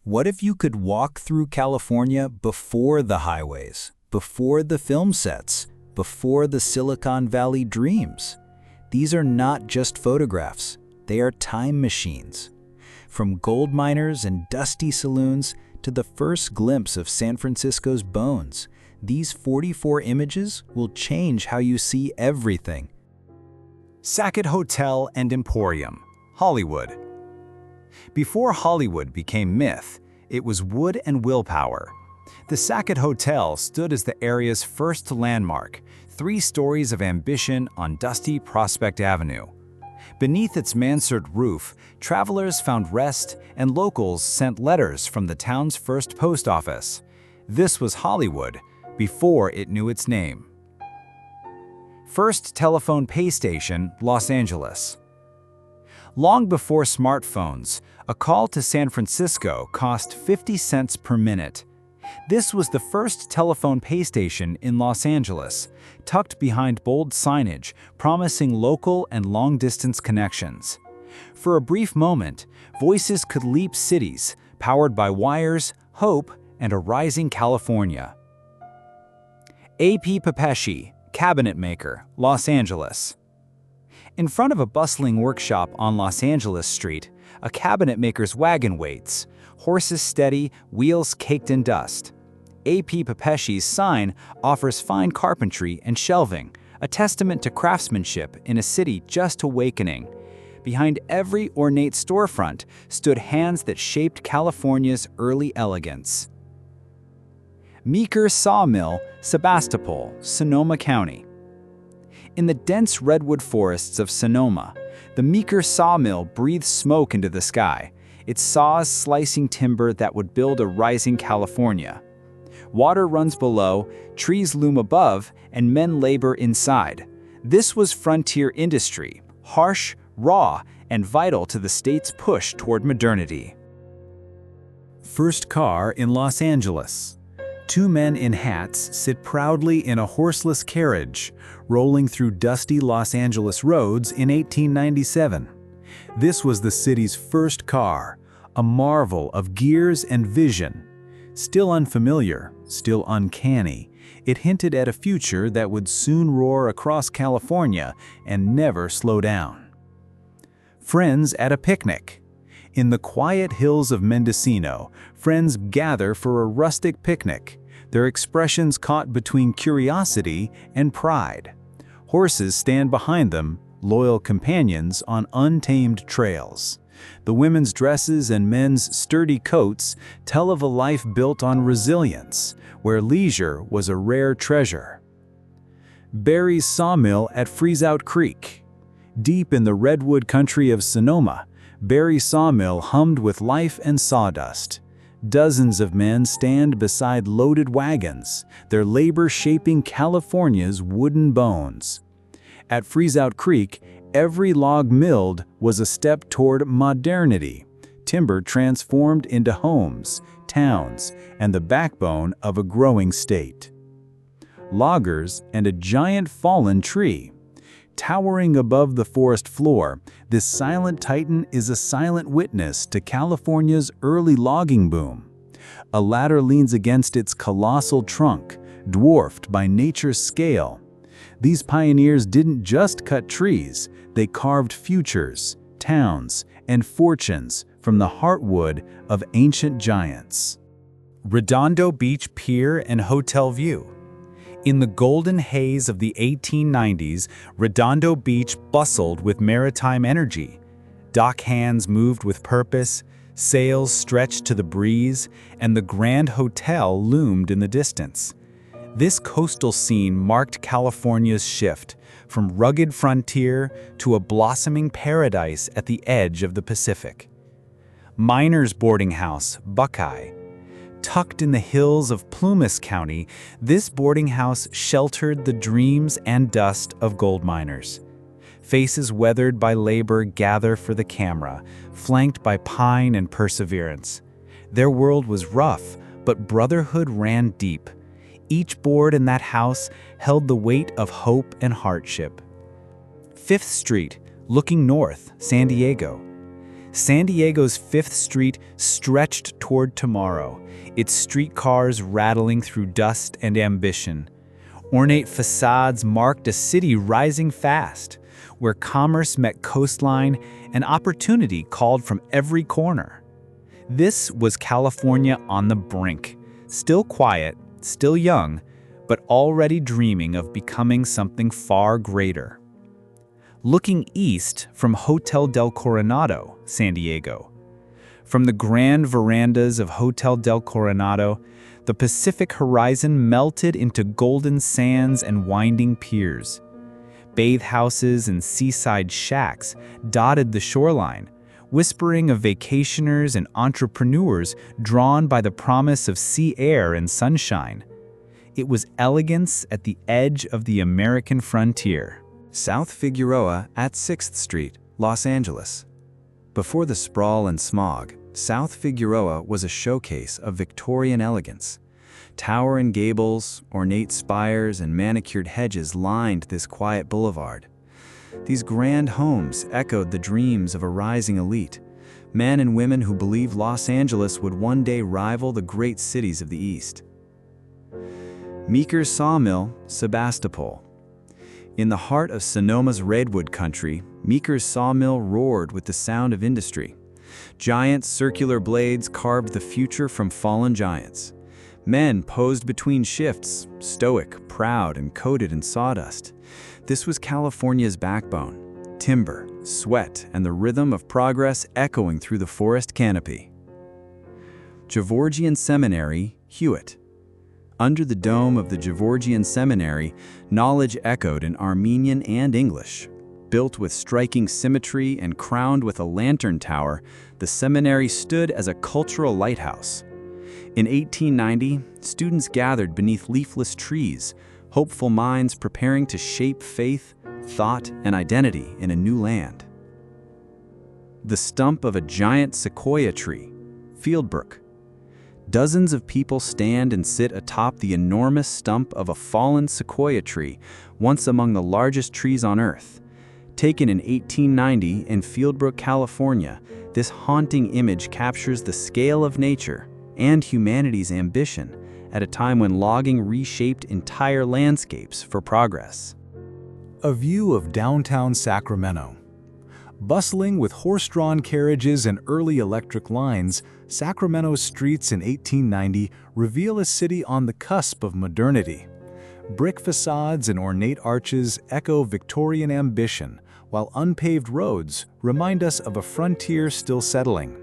What if you could walk through California before the highways, before the film sets, before the Silicon Valley dreams? These are not just photographs, they are time machines. From gold miners and dusty saloons to the first glimpse of San Francisco's bones, these 44 images will change how you see everything. Sackett Hotel and Emporium, Hollywood. Before Hollywood became myth, it was wood and willpower. The Sackett Hotel stood as the area's first landmark, 3 stories of ambition on dusty Prospect Avenue. Beneath its mansard roof, travelers found rest and locals sent letters from the town's first post office. This was Hollywood, before it knew its name. First telephone pay station, Los Angeles. Long before smartphones, a call to San Francisco cost 50 cents per minute. This was the first telephone pay station in Los Angeles, tucked behind bold signage promising local and long-distance connections. For a brief moment, voices could leap cities, powered by wires, hope, and a rising California. A.P. Papeshi, cabinet maker, Los Angeles. In front of a bustling workshop on Los Angeles Street, a cabinet maker's wagon waits, horses steady, wheels caked in dust. A.P. Papeshi's sign offers fine carpentry and shelving, a testament to craftsmanship in a city just awakening. Behind every ornate storefront stood hands that shaped California's early elegance. Meeker Sawmill, Sebastopol, Sonoma County. In the dense redwood forests of Sonoma, the Meeker Sawmill breathes smoke into the sky, its saws slicing timber that would build a rising California. Water runs below, trees loom above, and men labor inside. This was frontier industry, harsh, raw, and vital to the state's push toward modernity. First car in Los Angeles. 2 men in hats sit proudly in a horseless carriage, rolling through dusty Los Angeles roads in 1897. This was the city's first car, a marvel of gears and vision. Still unfamiliar, still uncanny, it hinted at a future that would soon roar across California and never slow down. Friends at a picnic. In the quiet hills of Mendocino, friends gather for a rustic picnic, their expressions caught between curiosity and pride. Horses stand behind them, loyal companions on untamed trails. The women's dresses and men's sturdy coats tell of a life built on resilience, where leisure was a rare treasure. Barry's Sawmill at Freezeout Creek. Deep in the redwood country of Sonoma, Barry's Sawmill hummed with life and sawdust. Dozens of men stand beside loaded wagons, their labor shaping California's wooden bones. At Freezeout Creek, every log milled was a step toward modernity, timber transformed into homes, towns, and the backbone of a growing state. Loggers and a giant fallen tree. Towering above the forest floor, this silent titan is a silent witness to California's early logging boom. A ladder leans against its colossal trunk, dwarfed by nature's scale. These pioneers didn't just cut trees, they carved futures, towns, and fortunes from the heartwood of ancient giants. Redondo Beach Pier and Hotel View. In the golden haze of the 1890s, Redondo Beach bustled with maritime energy. Dock hands moved with purpose, sails stretched to the breeze, and the Grand Hotel loomed in the distance. This coastal scene marked California's shift from rugged frontier to a blossoming paradise at the edge of the Pacific. Miners' Boarding House, Buckeye. Tucked in the hills of Plumas County, this boarding house sheltered the dreams and dust of gold miners. Faces weathered by labor gather for the camera, flanked by pine and perseverance. Their world was rough, but brotherhood ran deep. Each board in that house held the weight of hope and hardship. 5th Street, looking north, San Diego. San Diego's 5th Street stretched toward tomorrow, its streetcars rattling through dust and ambition. Ornate facades marked a city rising fast, where commerce met coastline and opportunity called from every corner. This was California on the brink, still quiet, still young, but already dreaming of becoming something far greater. Looking east from Hotel del Coronado, San Diego. From the grand verandas of Hotel del Coronado, the Pacific horizon melted into golden sands and winding piers. Bathhouses and seaside shacks dotted the shoreline, whispering of vacationers and entrepreneurs drawn by the promise of sea air and sunshine. It was elegance at the edge of the American frontier. South Figueroa at 6th Street, Los Angeles. Before the sprawl and smog, South Figueroa was a showcase of Victorian elegance. Tower and gables, ornate spires, and manicured hedges lined this quiet boulevard. These grand homes echoed the dreams of a rising elite, men and women who believed Los Angeles would one day rival the great cities of the East. Meeker's Sawmill, Sebastopol. In the heart of Sonoma's redwood country, Meeker's Sawmill roared with the sound of industry. Giant circular blades carved the future from fallen giants. Men posed between shifts, stoic, proud, and coated in sawdust. This was California's backbone: timber, sweat, and the rhythm of progress echoing through the forest canopy. Georgian Seminary, Hewitt. Under the dome of the Georgian Seminary, knowledge echoed in Armenian and English. Built with striking symmetry and crowned with a lantern tower, the seminary stood as a cultural lighthouse. In 1890, students gathered beneath leafless trees, hopeful minds preparing to shape faith, thought, and identity in a new land. The stump of a giant sequoia tree, Fieldbrook. Dozens of people stand and sit atop the enormous stump of a fallen sequoia tree, once among the largest trees on Earth. Taken in 1890 in Fieldbrook, California, this haunting image captures the scale of nature and humanity's ambition at a time when logging reshaped entire landscapes for progress. A view of downtown Sacramento. Bustling with horse-drawn carriages and early electric lines, Sacramento's streets in 1890 reveal a city on the cusp of modernity. Brick facades and ornate arches echo Victorian ambition, while unpaved roads remind us of a frontier still settling.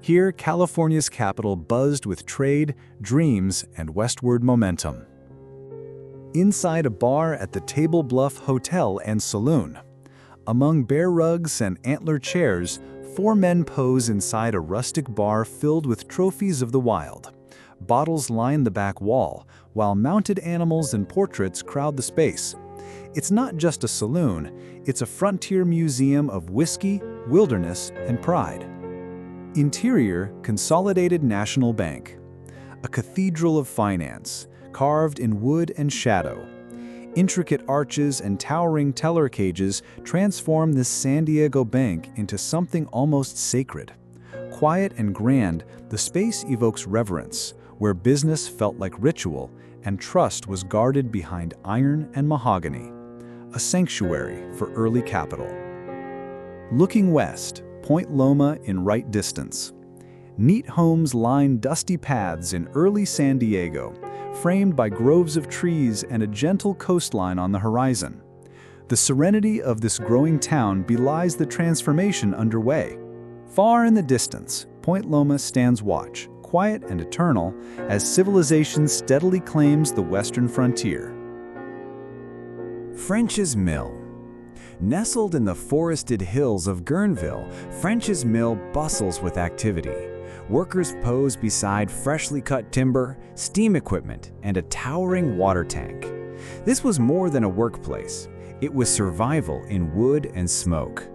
Here, California's capital buzzed with trade, dreams, and westward momentum. Inside a bar at the Table Bluff Hotel and Saloon. Among bear rugs and antler chairs, 4 men pose inside a rustic bar filled with trophies of the wild. Bottles line the back wall, while mounted animals and portraits crowd the space. It's not just a saloon, it's a frontier museum of whiskey, wilderness, and pride. Interior, Consolidated National Bank. A cathedral of finance, carved in wood and shadow. Intricate arches and towering teller cages transform this San Diego bank into something almost sacred. Quiet and grand, the space evokes reverence, where business felt like ritual and trust was guarded behind iron and mahogany. A sanctuary for early capital. Looking west, Point Loma in right distance. Neat homes line dusty paths in early San Diego, framed by groves of trees and a gentle coastline on the horizon. The serenity of this growing town belies the transformation underway. Far in the distance, Point Loma stands watch, quiet and eternal, as civilization steadily claims the western frontier. French's Mill. Nestled in the forested hills of Guerneville, French's Mill bustles with activity. Workers pose beside freshly cut timber, steam equipment, and a towering water tank. This was more than a workplace. It was survival in wood and smoke.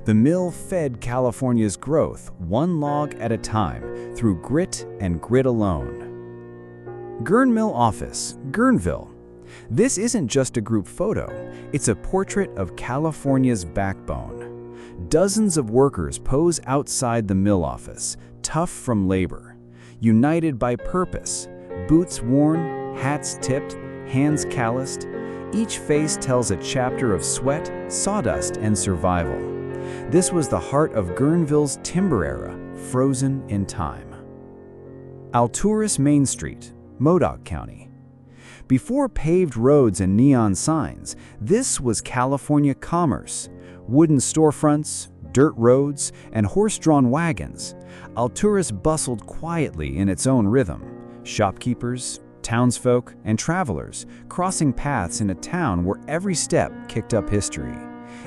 The mill fed California's growth one log at a time through grit and grit alone. Gurn Mill Office, Guerneville. This isn't just a group photo, it's a portrait of California's backbone. Dozens of workers pose outside the mill office, tough from labor, united by purpose, boots worn, hats tipped, hands calloused. Each face tells a chapter of sweat, sawdust, and survival. This was the heart of Guerneville's timber era, frozen in time. Alturas Main Street, Modoc County. Before paved roads and neon signs, this was California commerce. Wooden storefronts, dirt roads, and horse-drawn wagons. Alturas bustled quietly in its own rhythm. Shopkeepers, townsfolk, and travelers crossing paths in a town where every step kicked up history.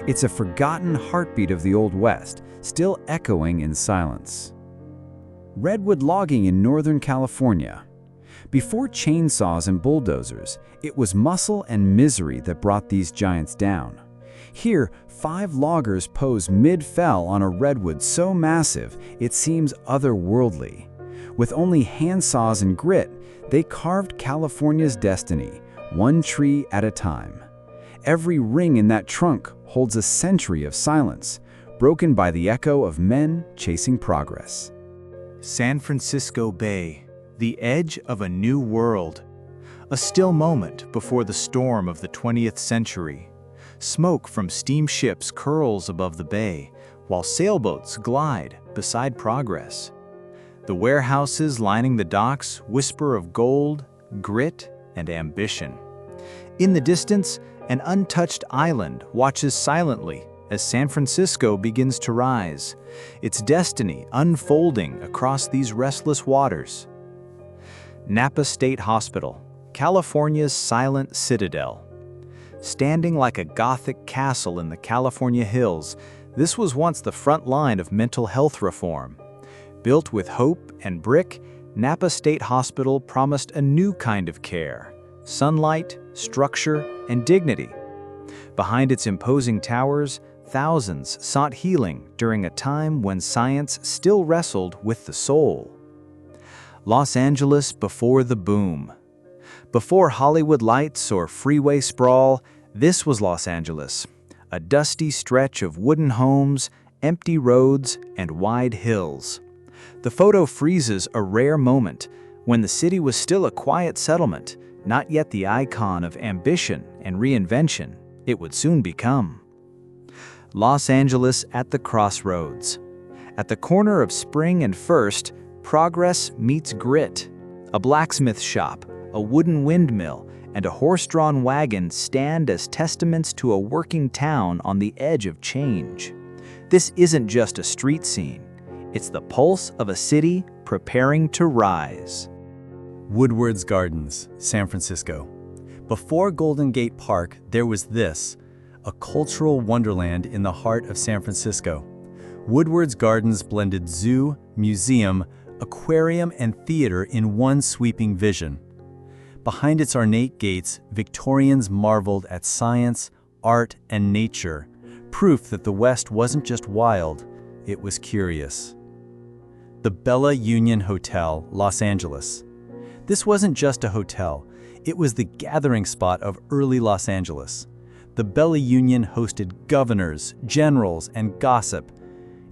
It's a forgotten heartbeat of the Old West, still echoing in silence. Redwood logging in Northern California. Before chainsaws and bulldozers, it was muscle and misery that brought these giants down. Here, 5 loggers pose mid-fell on a redwood so massive it seems otherworldly. With only handsaws and grit, they carved California's destiny, one tree at a time. Every ring in that trunk holds a century of silence, broken by the echo of men chasing progress. San Francisco Bay, the edge of a new world. A still moment before the storm of the 20th century. Smoke from steamships curls above the bay, while sailboats glide beside progress. The warehouses lining the docks whisper of gold, grit, and ambition. In the distance, an untouched island watches silently as San Francisco begins to rise, its destiny unfolding across these restless waters. Napa State Hospital, California's silent citadel. Standing like a Gothic castle in the California hills, this was once the front line of mental health reform. Built with hope and brick, Napa State Hospital promised a new kind of care: sunlight, structure, and dignity. Behind its imposing towers, thousands sought healing during a time when science still wrestled with the soul. Los Angeles before the boom. Before Hollywood lights or freeway sprawl, this was Los Angeles, a dusty stretch of wooden homes, empty roads, and wide hills. The photo freezes a rare moment when the city was still a quiet settlement, not yet the icon of ambition and reinvention it would soon become. Los Angeles at the crossroads. At the corner of Spring and First, progress meets grit. A blacksmith shop, a wooden windmill, and a horse-drawn wagon stand as testaments to a working town on the edge of change. This isn't just a street scene. It's the pulse of a city preparing to rise. Woodward's Gardens, San Francisco. Before Golden Gate Park, there was this, a cultural wonderland in the heart of San Francisco. Woodward's Gardens blended zoo, museum, aquarium, and theater in one sweeping vision. Behind its ornate gates, Victorians marveled at science, art, and nature, proof that the West wasn't just wild, it was curious. The Bella Union Hotel, Los Angeles. This wasn't just a hotel, it was the gathering spot of early Los Angeles. The Bella Union hosted governors, generals, and gossip.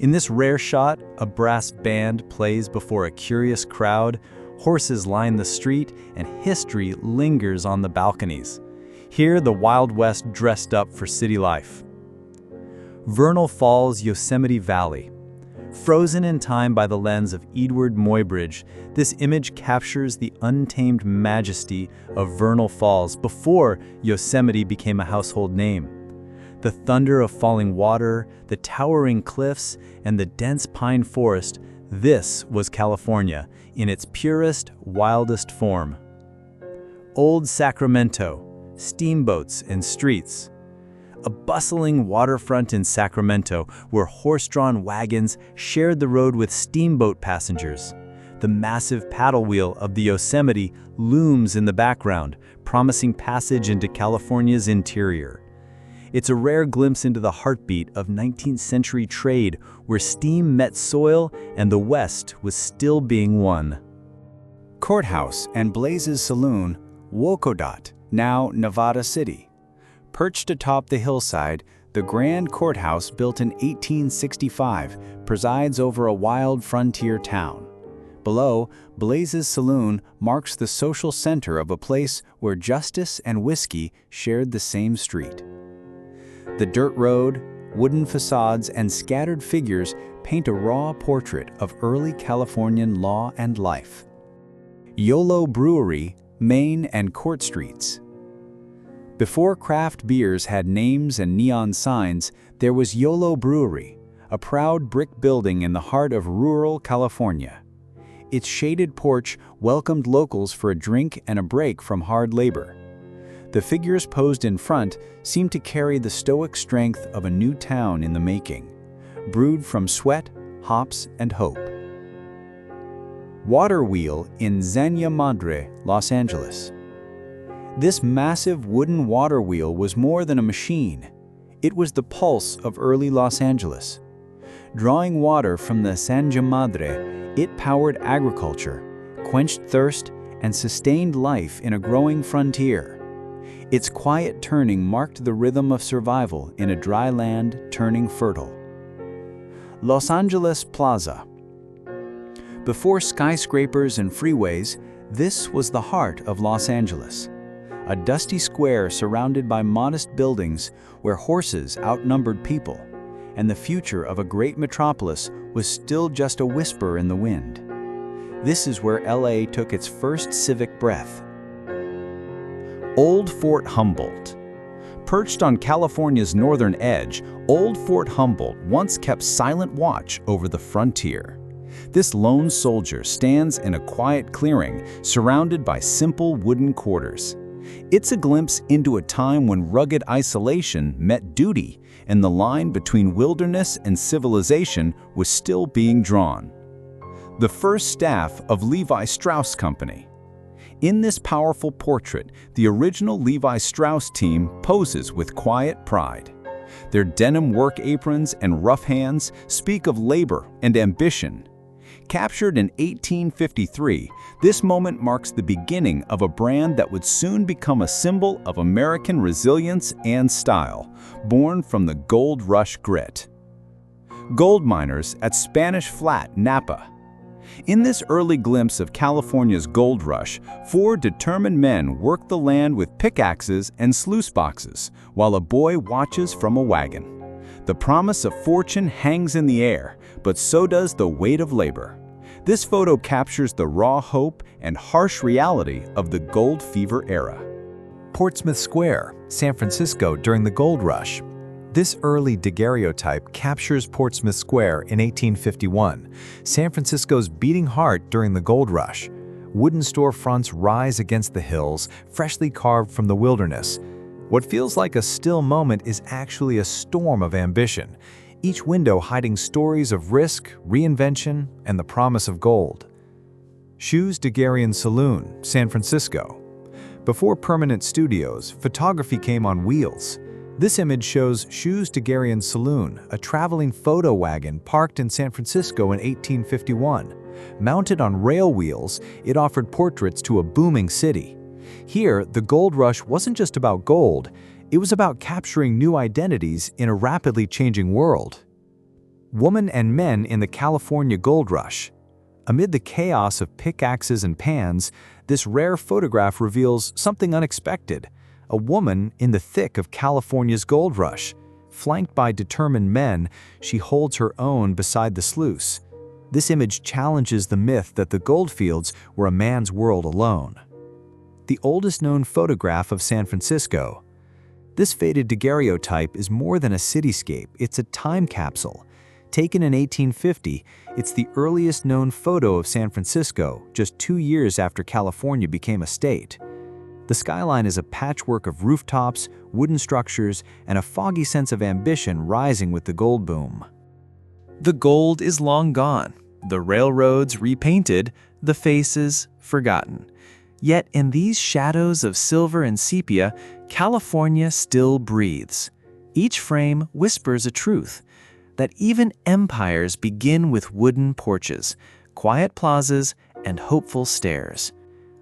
In this rare shot, a brass band plays before a curious crowd, horses line the street, and history lingers on the balconies. Here, the Wild West dressed up for city life. Vernal Falls, Yosemite Valley. Frozen in time by the lens of Edward Muybridge, this image captures the untamed majesty of Vernal Falls before Yosemite became a household name. The thunder of falling water, the towering cliffs, and the dense pine forest, this was California in its purest, wildest form. Old Sacramento, steamboats and streets. A bustling waterfront in Sacramento where horse-drawn wagons shared the road with steamboat passengers. The massive paddle wheel of the Yosemite looms in the background, promising passage into California's interior. It's a rare glimpse into the heartbeat of 19th century trade where steam met soil and the West was still being won. Courthouse and Blaze's Saloon, Wokodot, now Nevada City. Perched atop the hillside, the Grand Courthouse, built in 1865, presides over a wild frontier town. Below, Blaze's Saloon marks the social center of a place where justice and whiskey shared the same street. The dirt road, wooden facades, and scattered figures paint a raw portrait of early Californian law and life. Yolo Brewery, Main and Court Streets. Before craft beers had names and neon signs, there was Yolo Brewery, a proud brick building in the heart of rural California. Its shaded porch welcomed locals for a drink and a break from hard labor. The figures posed in front seemed to carry the stoic strength of a new town in the making, brewed from sweat, hops, and hope. Water Wheel in Xenia Madre, Los Angeles. This massive wooden water wheel was more than a machine. It was the pulse of early Los Angeles. Drawing water from the Xenia Madre, it powered agriculture, quenched thirst, and sustained life in a growing frontier. Its quiet turning marked the rhythm of survival in a dry land turning fertile. Los Angeles Plaza. Before skyscrapers and freeways, this was the heart of Los Angeles. A dusty square surrounded by modest buildings where horses outnumbered people, and the future of a great metropolis was still just a whisper in the wind. This is where LA took its first civic breath. Old Fort Humboldt. Perched on California's northern edge, Old Fort Humboldt once kept silent watch over the frontier. This lone soldier stands in a quiet clearing surrounded by simple wooden quarters. It's a glimpse into a time when rugged isolation met duty, and the line between wilderness and civilization was still being drawn. The first staff of Levi Strauss Company. In this powerful portrait, the original Levi Strauss team poses with quiet pride. Their denim work aprons and rough hands speak of labor and ambition. Captured in 1853, this moment marks the beginning of a brand that would soon become a symbol of American resilience and style, born from the gold rush grit. Gold miners at Spanish Flat, Napa. In this early glimpse of California's gold rush, 4 determined men work the land with pickaxes and sluice boxes, while a boy watches from a wagon. The promise of fortune hangs in the air, but so does the weight of labor. This photo captures the raw hope and harsh reality of the gold fever era. Portsmouth Square, San Francisco during the gold rush. This early daguerreotype captures Portsmouth Square in 1851, San Francisco's beating heart during the gold rush. Wooden storefronts rise against the hills, freshly carved from the wilderness. What feels like a still moment is actually a storm of ambition, each window hiding stories of risk, reinvention, and the promise of gold. Shoes Daguerrean Saloon, San Francisco. Before permanent studios, photography came on wheels. This image shows Shoes Daguerrean Saloon, a traveling photo wagon parked in San Francisco in 1851. Mounted on rail wheels, it offered portraits to a booming city. Here, the gold rush wasn't just about gold, it was about capturing new identities in a rapidly changing world. Women and men in the California gold rush. Amid the chaos of pickaxes and pans, this rare photograph reveals something unexpected. A woman in the thick of California's gold rush. Flanked by determined men, she holds her own beside the sluice. This image challenges the myth that the goldfields were a man's world alone. The oldest known photograph of San Francisco. This faded daguerreotype is more than a cityscape, it's a time capsule. Taken in 1850, it's the earliest known photo of San Francisco, just 2 years after California became a state. The skyline is a patchwork of rooftops, wooden structures, and a foggy sense of ambition rising with the gold boom. The gold is long gone, the railroads repainted, the faces forgotten. Yet in these shadows of silver and sepia, California still breathes. Each frame whispers a truth, that even empires begin with wooden porches, quiet plazas, and hopeful stares.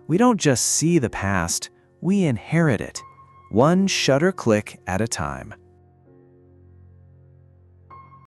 We don't just see the past, we inherit it, one shutter click at a time.